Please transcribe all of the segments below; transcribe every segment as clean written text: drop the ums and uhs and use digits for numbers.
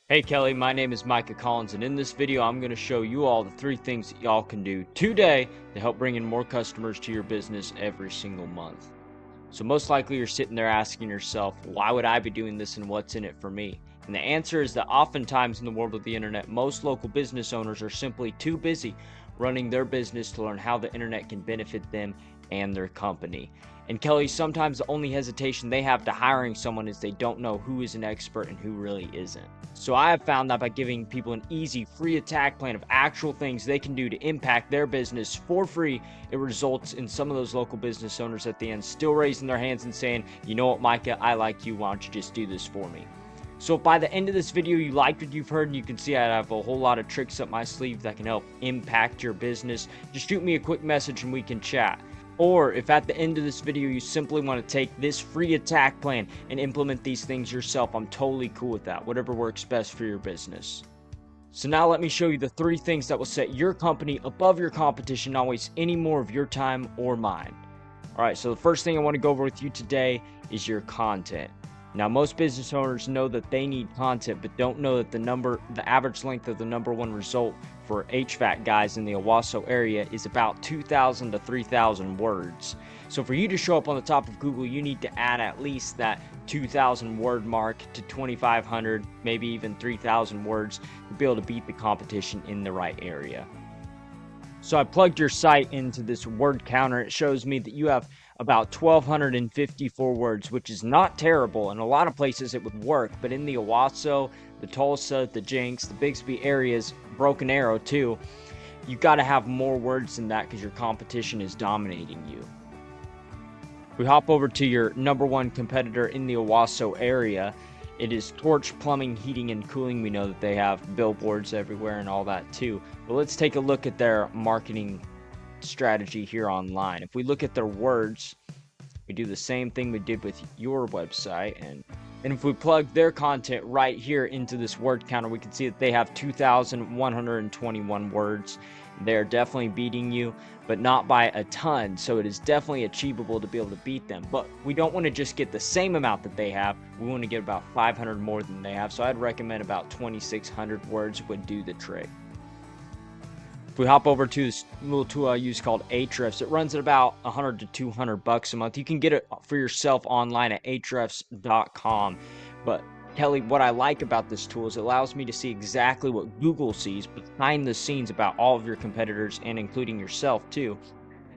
Hey Kelly, my name is Micah Collins, and in this video I'm going to show you all the 3 things that y'all can do today to help bring in more customers to your business every single month. So most likely you're sitting there asking yourself, why would I be doing this and what's in it for me? And the answer is that oftentimes in the world of the internet, most local business owners are simply too busy running their business to learn how the internet can benefit them and their company. And Kelly, sometimes the only hesitation they have to hiring someone is they don't know who is an expert and who really isn't. So I have found that by giving people an easy, free attack plan of actual things they can do to impact their business for free, it results in some of those local business owners at the end still raising their hands and saying, you know what, Micah, I like you. Why don't you just do this for me? So if by the end of this video you liked what you've heard, and you can see I have a whole lot of tricks up my sleeve that can help impact your business, just shoot me a quick message and we can chat. Or if at the end of this video you simply want to take this free attack plan and implement these things yourself, I'm totally cool with that, whatever works best for your business. So now let me show you the 3 things that will set your company above your competition, not waste any more of your time or mine. Alright, so the first thing I want to go over with you today is your content. Now, most business owners know that they need content, but don't know that the average length of the #1 result for HVAC guys in the Owasso area is about 2,000 to 3,000 words. So for you to show up on the top of Google, you need to add at least that 2,000 word mark to 2,500, maybe even 3,000 words to be able to beat the competition in the right area. So I plugged your site into this word counter. It shows me that you have about 1,254 words, which is not terrible. In a lot of places it would work, but in the Owasso, the Tulsa, the Jenks, the Bixby areas, Broken Arrow too, you got to have more words than that because your competition is dominating you. We hop over to your #1 competitor in the Owasso area. It is Torch Plumbing, Heating, and Cooling. We know that they have billboards everywhere and all that too. But let's take a look at their marketing strategy here online. If we look at their words, we do the same thing we did with your website, and if we plug their content right here into this word counter, we can see that they have 2,121 words. They're definitely beating you, but not by a ton, so it is definitely achievable to be able to beat them. But we don't want to just get the same amount that they have. We want to get about 500 more than they have, so I'd recommend about 2,600 words would do the trick. If we hop over to this little tool I use called Ahrefs, it runs at about $100 to $200 a month. You can get it for yourself online at ahrefs.com. But Kelly, what I like about this tool is it allows me to see exactly what Google sees behind the scenes about all of your competitors and including yourself too.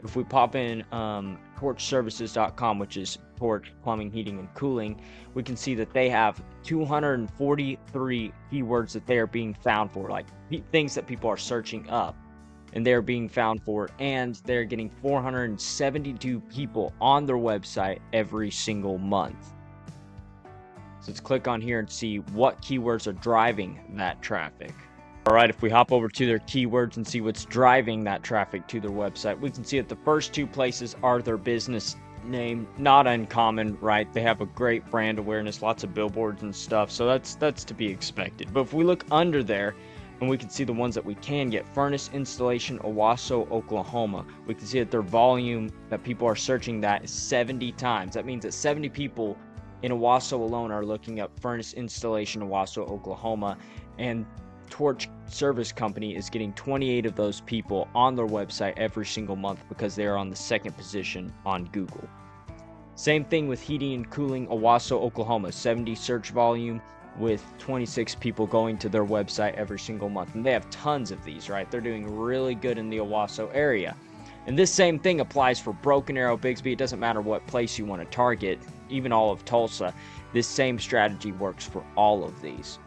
If we pop in torchservices.com, which is Torch Plumbing, Heating, and Cooling, we can see that they have 243 keywords that they are being found for, like things that people are searching up and they're being found for, and they're getting 472 people on their website every single month. So let's click on here and see what keywords are driving that traffic. Alright, if we hop over to their keywords and see what's driving that traffic to their website, we can see that the first 2 places are their business name. Not uncommon, right? They have a great brand awareness, lots of billboards and stuff, so that's to be expected. But if we look under there, and we can see the ones that we can get: furnace installation, Owasso, Oklahoma. We can see that their volume that people are searching that is 70 times. That means that 70 people in Owasso alone are looking up furnace installation, Owasso, Oklahoma, and Torch Service Company is getting 28 of those people on their website every single month because they are on the 2nd position on Google. Same thing with Heating and Cooling, Owasso, Oklahoma, 70 search volume with 26 people going to their website every single month. And they have tons of these, right? They're doing really good in the Owasso area. And this same thing applies for Broken Arrow, Bixby. It doesn't matter what place you want to target, even all of Tulsa. This same strategy works for all of these.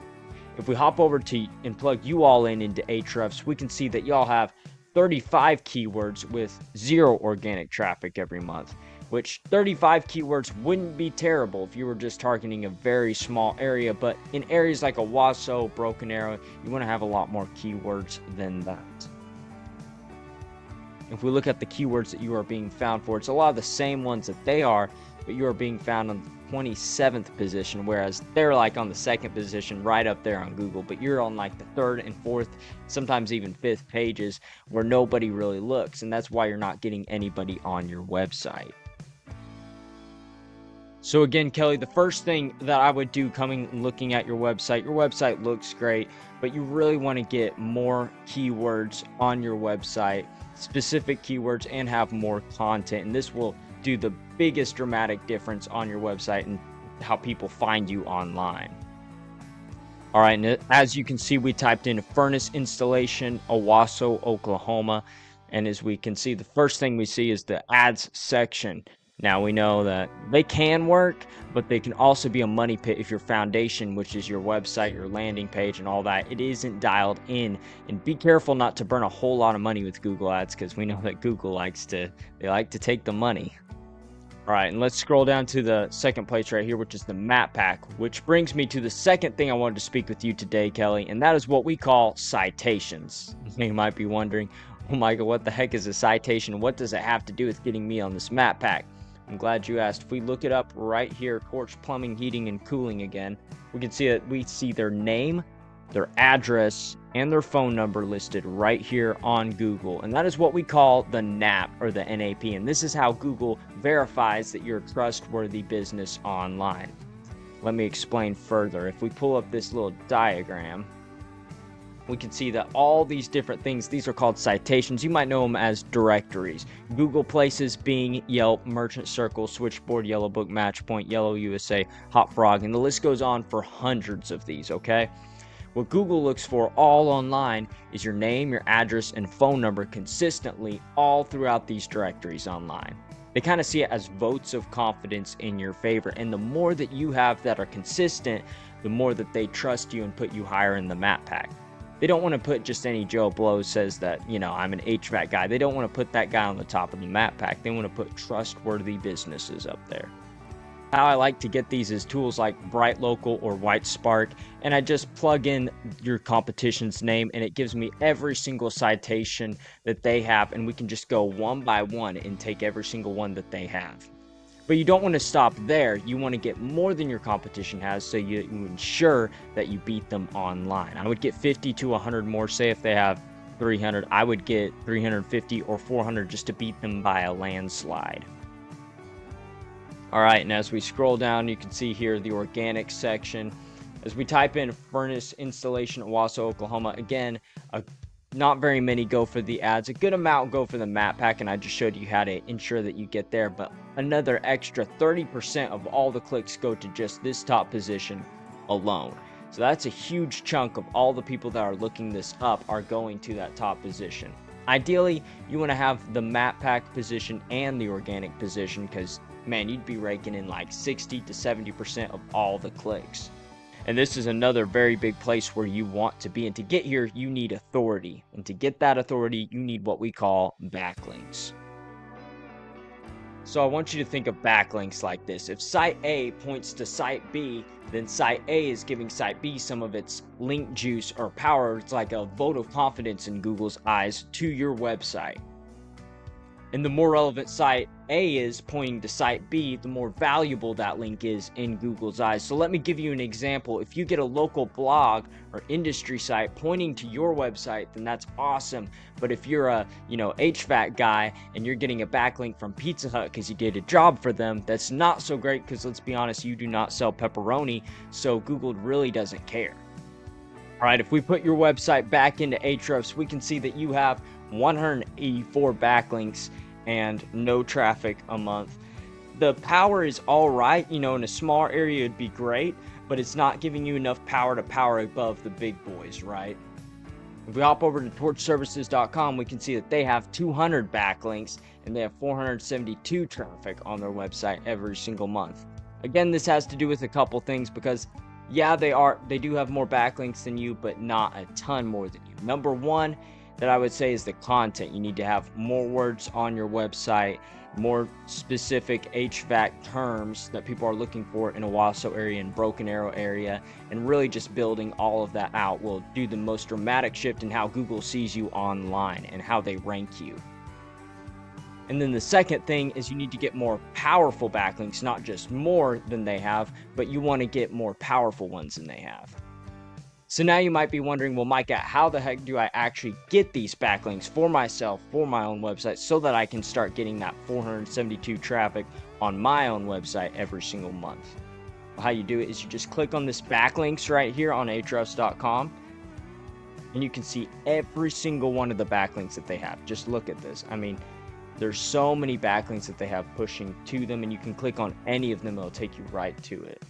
If we hop over to and plug you all into Ahrefs, we can see that y'all have 35 keywords with 0 organic traffic every month, which 35 keywords wouldn't be terrible if you were just targeting a very small area, but in areas like Owasso, Broken Arrow, you want to have a lot more keywords than that. If we look at the keywords that you are being found for, it's a lot of the same ones that they are, but you are being found on the 27th position, whereas they're like on the 2nd position right up there on Google, but you're on like the 3rd and 4th, sometimes even 5th pages where nobody really looks, and that's why you're not getting anybody on your website. So again, Kelly, the first thing that I would do coming and looking at your website looks great, but you really want to get more keywords on your website, specific keywords, and have more content. And this will do the biggest dramatic difference on your website and how people find you online. All right, and as you can see, we typed in furnace installation, Owasso, Oklahoma. And as we can see, the first thing we see is the ads section. Now we know that they can work, but they can also be a money pit if your foundation, which is your website, your landing page, and all that, it isn't dialed in. And be careful not to burn a whole lot of money with Google Ads, because we know that Google likes to take the money. All right, and let's scroll down to the second place right here, which is the map pack, which brings me to the second thing I wanted to speak with you today, Kelly, and that is what we call citations. You might be wondering, oh Micah, what the heck is a citation? What does it have to do with getting me on this map pack? I'm glad you asked. If we look it up right here, Torch Plumbing, Heating, and Cooling again, we can see that we see their name, their address, and their phone number listed right here on Google. And that is what we call the NAP, or the NAP. And this is how Google verifies that you're a trustworthy business online. Let me explain further. If we pull up this little diagram, we can see that all these different things, these are called citations. You might know them as directories. Google Places, Bing, Yelp, Merchant Circle, Switchboard, Yellow Book, Matchpoint, Yellow USA, Hot Frog, and the list goes on for hundreds of these, okay? What Google looks for all online is your name, your address, and phone number consistently all throughout these directories online. They kind of see it as votes of confidence in your favor, and the more that you have that are consistent, the more that they trust you and put you higher in the map pack. They don't want to put just any Joe Blow says that, I'm an HVAC guy. They don't want to put that guy on the top of the map pack. They want to put trustworthy businesses up there. How I like to get these is tools like Bright Local or White Spark, and I just plug in your competition's name and it gives me every single citation that they have, and we can just go one by one and take every single one that they have. But you don't want to stop there. You want to get more than your competition has, so you ensure that you beat them online. I would get 50 to 100 more. Say if they have 300, I would get 350 or 400 just to beat them by a landslide. All right, and as we scroll down, you can see here the organic section. As we type in furnace installation, Owasso, Oklahoma, again, not very many go for the ads. A good amount go for the map pack, and I just showed you how to ensure that you get there. But another extra 30% of all the clicks go to just this top position alone. So that's a huge chunk of all the people that are looking this up are going to that top position. Ideally, you want to have the map pack position and the organic position, because, man, you'd be raking in like 60 to 70% of all the clicks. And this is another very big place where you want to be. And to get here, you need authority. And to get that authority, you need what we call backlinks. So I want you to think of backlinks like this. If site A points to site B, then site A is giving site B some of its link juice or power. It's like a vote of confidence in Google's eyes to your website. And the more relevant site A is pointing to site B, the more valuable that link is in Google's eyes. So let me give you an example. If you get a local blog or industry site pointing to your website, then that's awesome. But if you're a, HVAC guy and you're getting a backlink from Pizza Hut because you did a job for them, that's not so great, because let's be honest, you do not sell pepperoni, so Google really doesn't care. All right, if we put your website back into Ahrefs, we can see that you have 184 backlinks and no traffic a month. The power is all right, in a small area it'd be great, but it's not giving you enough power to power above the big boys, right? If we hop over to torchservices.com, we can see that they have 200 backlinks and they have 472 traffic on their website every single month. Again, this has to do with a couple things, because they do have more backlinks than you, but not a ton more than you. Number one that I would say is the content. You need to have more words on your website, more specific HVAC terms that people are looking for in a Owasso area and Broken Arrow area, and really just building all of that out will do the most dramatic shift in how Google sees you online and how they rank you. And then the second thing is you need to get more powerful backlinks, not just more than they have, but you want to get more powerful ones than they have. So now you might be wondering, well, Micah, how the heck do I actually get these backlinks for myself, for my own website, so that I can start getting that 472 traffic on my own website every single month. How you do it is you just click on this backlinks right here on ahrefs.com, and you can see every single one of the backlinks that they have. Just look at this. I mean, there's so many backlinks that they have pushing to them, and you can click on any of them. It'll take you right to it.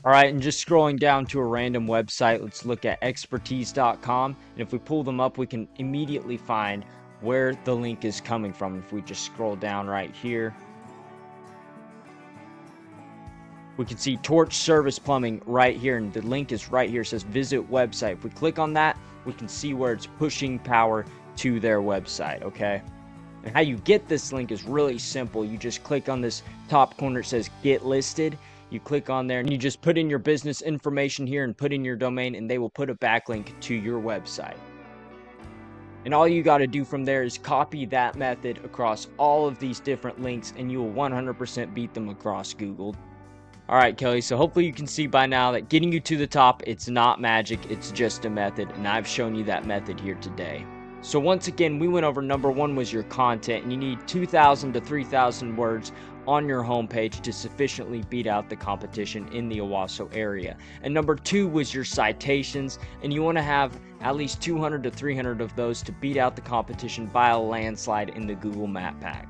All right, and just scrolling down to a random website, let's look at expertise.com. And if we pull them up, we can immediately find where the link is coming from. If we just scroll down right here, we can see Torch Service Plumbing right here, and the link is right here. It says visit website. If we click on that, we can see where it's pushing power to their website, okay? And how you get this link is really simple. You just click on this top corner. It says get listed. You click on there and you just put in your business information here and put in your domain, and they will put a backlink to your website. And all you got to do from there is copy that method across all of these different links, and you will 100% beat them across Google. All right, Kelly, so hopefully you can see by now that getting you to the top, it's not magic, it's just a method, and I've shown you that method here today. So once again, we went over number one was your content, and you need 2,000 to 3,000 words on your homepage to sufficiently beat out the competition in the Owasso area. And number two was your citations, and you want to have at least 200 to 300 of those to beat out the competition by a landslide in the Google Map Pack.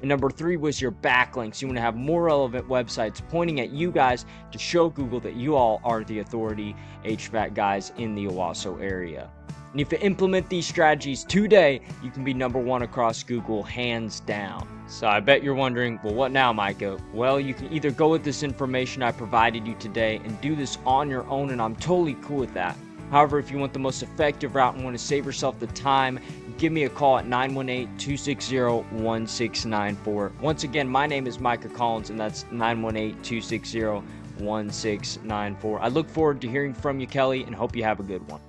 And number three was your backlinks. You want to have more relevant websites pointing at you guys to show Google that you all are the authority HVAC guys in the Owasso area. And if you implement these strategies today, you can be number one across Google, hands down. So I bet you're wondering, well, what now, Micah? Well, you can either go with this information I provided you today and do this on your own, and I'm totally cool with that. However, if you want the most effective route and want to save yourself the time, give me a call at 918-260-1694. Once again, my name is Micah Collins, and that's 918-260-1694. I look forward to hearing from you, Kelly, and hope you have a good one.